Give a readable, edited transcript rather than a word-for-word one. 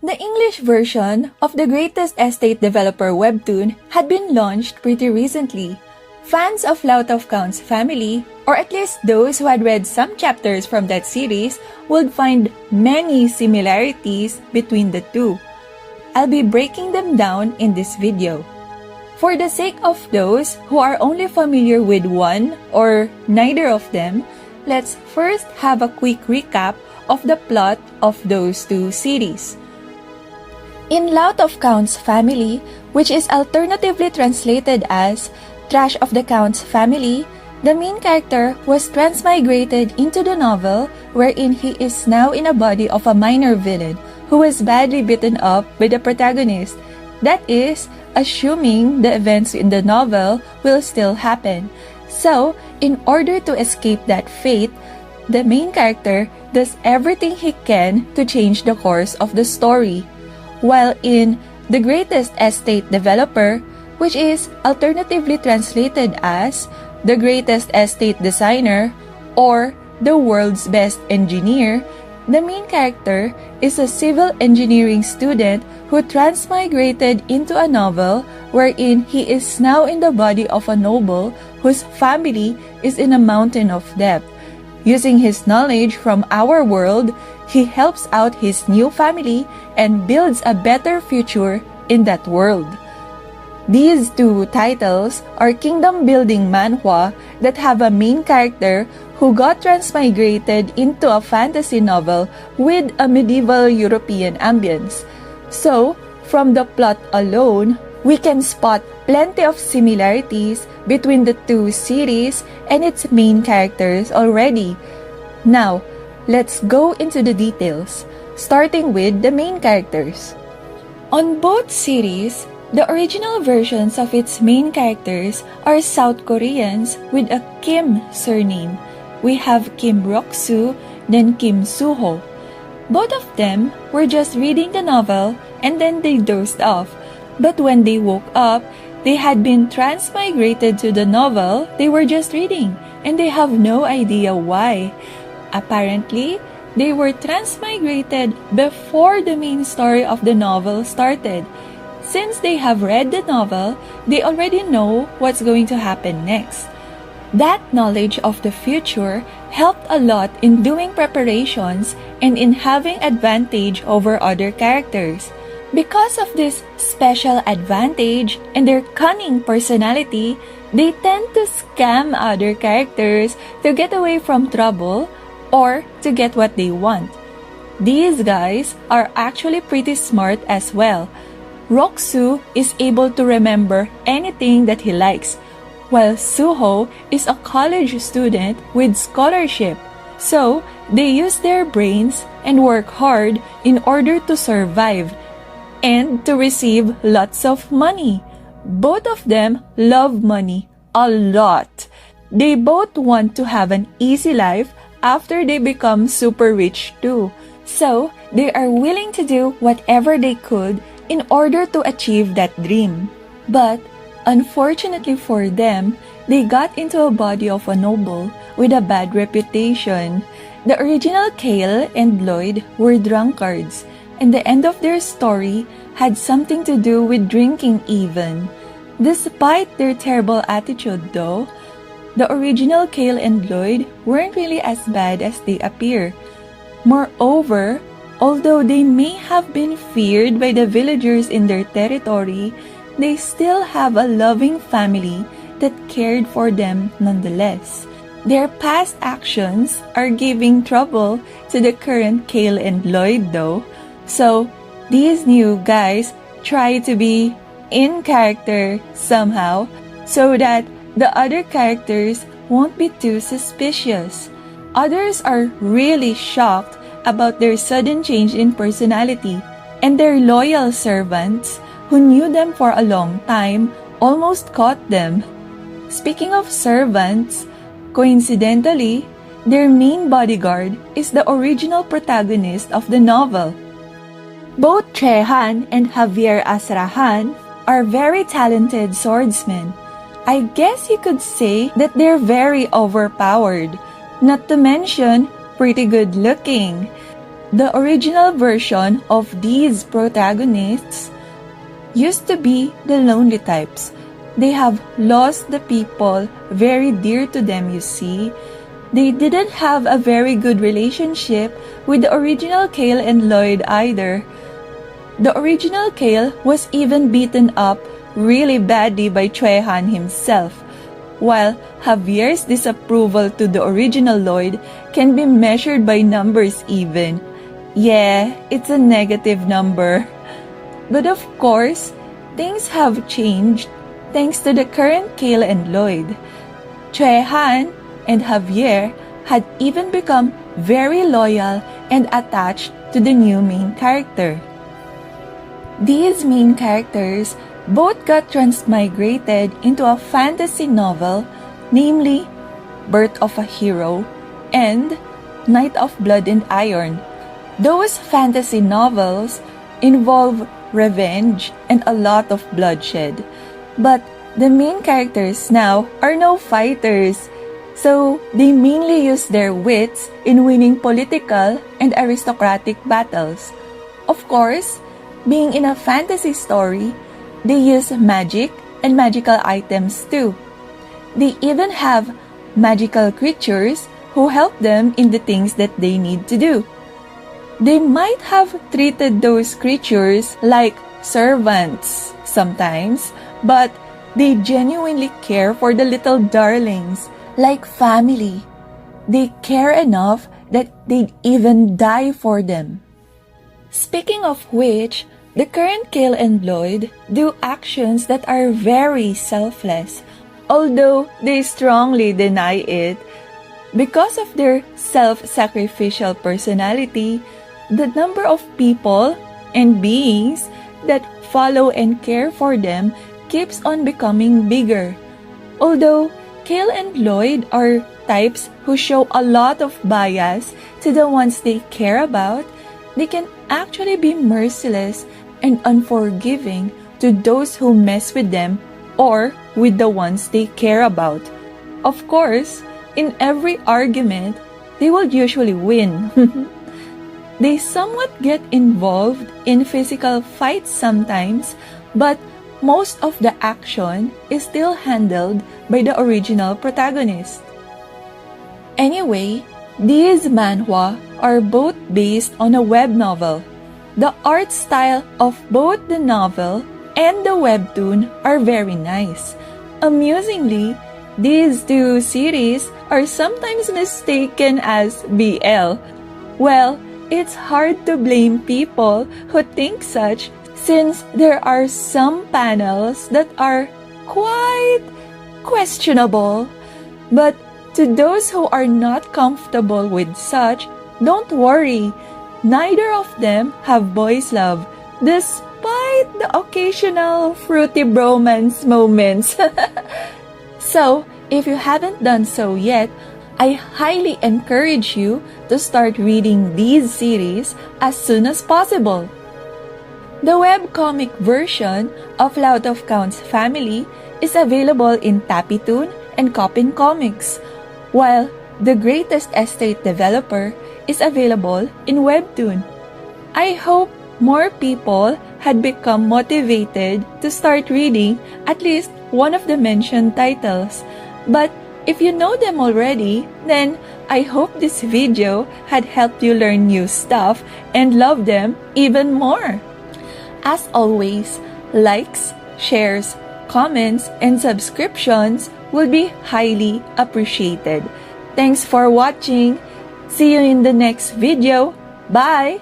The English version of the greatest estate developer Webtoon had been launched pretty recently. Fans of Lout of Count's family, or at least those who had read some chapters from that series, would find many similarities between the two. I'll be breaking them down in this video. For the sake of those who are only familiar with one or neither of them, let's first have a quick recap of the plot of those two series. In Lout of Count's family, which is alternatively translated as Trash of the Count's family, the main character was transmigrated into the novel wherein he is now in a body of a minor villain who was badly beaten up by the protagonist. That is, assuming the events in the novel will still happen. So, in order to escape that fate, the main character does everything he can to change the course of the story. While in The Greatest Estate Developer, which is alternatively translated as The Greatest Estate Designer or The World's Best Engineer, the main character is a civil engineering student who transmigrated into a novel wherein he is now in the body of a noble whose family is in a mountain of debt. Using his knowledge from our world, he helps out his new family and builds a better future in that world. These two titles are kingdom-building manhwa that have a main character who got transmigrated into a fantasy novel with a medieval European ambience. So, from the plot alone, we can spot plenty of similarities between the two series and its main characters already. Now, let's go into the details, starting with the main characters. On both series, the original versions of its main characters are South Koreans with a Kim surname. We have Kim Rok-soo, then Kim Soo-ho. Both of them were just reading the novel and then they dozed off. But when they woke up, they had been transmigrated to the novel they were just reading and they have no idea why. Apparently, they were transmigrated before the main story of the novel started. Since they have read the novel, they already know what's going to happen next. That knowledge of the future helped a lot in doing preparations and in having advantage over other characters. Because of this special advantage and their cunning personality, they tend to scam other characters to get away from trouble or to get what they want. These guys are actually pretty smart as well. Rok-soo is able to remember anything that he likes, while Soo-ho is a college student with scholarship. So, they use their brains and work hard in order to survive and to receive lots of money. Both of them love money a lot. They both want to have an easy life after they become super rich too. So, they are willing to do whatever they could in order to achieve that dream. But, unfortunately for them, they got into a body of a noble with a bad reputation. The original Cale and Lloyd were drunkards, and the end of their story had something to do with drinking even. Despite their terrible attitude though, the original Cale and Lloyd weren't really as bad as they appear. Moreover, although they may have been feared by the villagers in their territory, they still have a loving family that cared for them nonetheless. Their past actions are giving trouble to the current Cale and Lloyd though, so these new guys try to be in character somehow so that the other characters won't be too suspicious. Others are really shocked about their sudden change in personality, and their loyal servants, who knew them for a long time, almost caught them. Speaking of servants, coincidentally, their main bodyguard is the original protagonist of the novel. Both Trehan and Javier Asrahan are very talented swordsmen. I guess you could say that they're very overpowered, not to mention pretty good looking. the original version of these protagonists used to be the lonely types. They have lost the people very dear to them, you see. They didn't have a very good relationship with the original Cale and Lloyd either. The original Cale was even beaten up really badly by Han himself, while Javier's disapproval to the original Lloyd can be measured by numbers even. Yeah, it's a negative number. But of course, things have changed thanks to the current Cale and Lloyd. Han and Javier had even become very loyal and attached to the new main character. These main characters both got transmigrated into a fantasy novel, namely Birth of a Hero and Night of Blood and Iron. Those fantasy novels involve revenge and a lot of bloodshed, but the main characters now are no fighters, so they mainly use their wits in winning political and aristocratic battles. Of course, being in a fantasy story, they use magic and magical items too. They even have magical creatures who help them in the things that they need to do. They might have treated those creatures like servants sometimes, but they genuinely care for the little darlings, like family. They care enough that they'd even die for them. Speaking of which, the current Cale and Lloyd do actions that are very selfless, although they strongly deny it. Because of their self-sacrificial personality, the number of people and beings that follow and care for them keeps on becoming bigger. Although Cale and Lloyd are types who show a lot of bias to the ones they care about, they can actually be merciless and unforgiving to those who mess with them or with the ones they care about. Of course, in every argument, they will usually win. They somewhat get involved in physical fights sometimes, but most of the action is still handled by the original protagonist. Anyway, these manhwa are both based on a web novel. The art style of both the novel and the webtoon are very nice. Amusingly, these two series are sometimes mistaken as BL. Well, it's hard to blame people who think such, since there are some panels that are quite questionable. But to those who are not comfortable with such, don't worry. Neither of them have boys' love, despite the occasional fruity bromance moments. So, if you haven't done so yet, I highly encourage you to start reading these series as soon as possible. The webcomic version of Lout of Count's family is available in Tapitoon and Coppin Comics, while The Greatest Estate Developer is available in Webtoon. I hope more people had become motivated to start reading at least one of the mentioned titles. But if you know them already, then I hope this video had helped you learn new stuff and love them even more. As always, likes, shares, comments, and subscriptions will be highly appreciated. Thanks for watching. See you in the next video. Bye!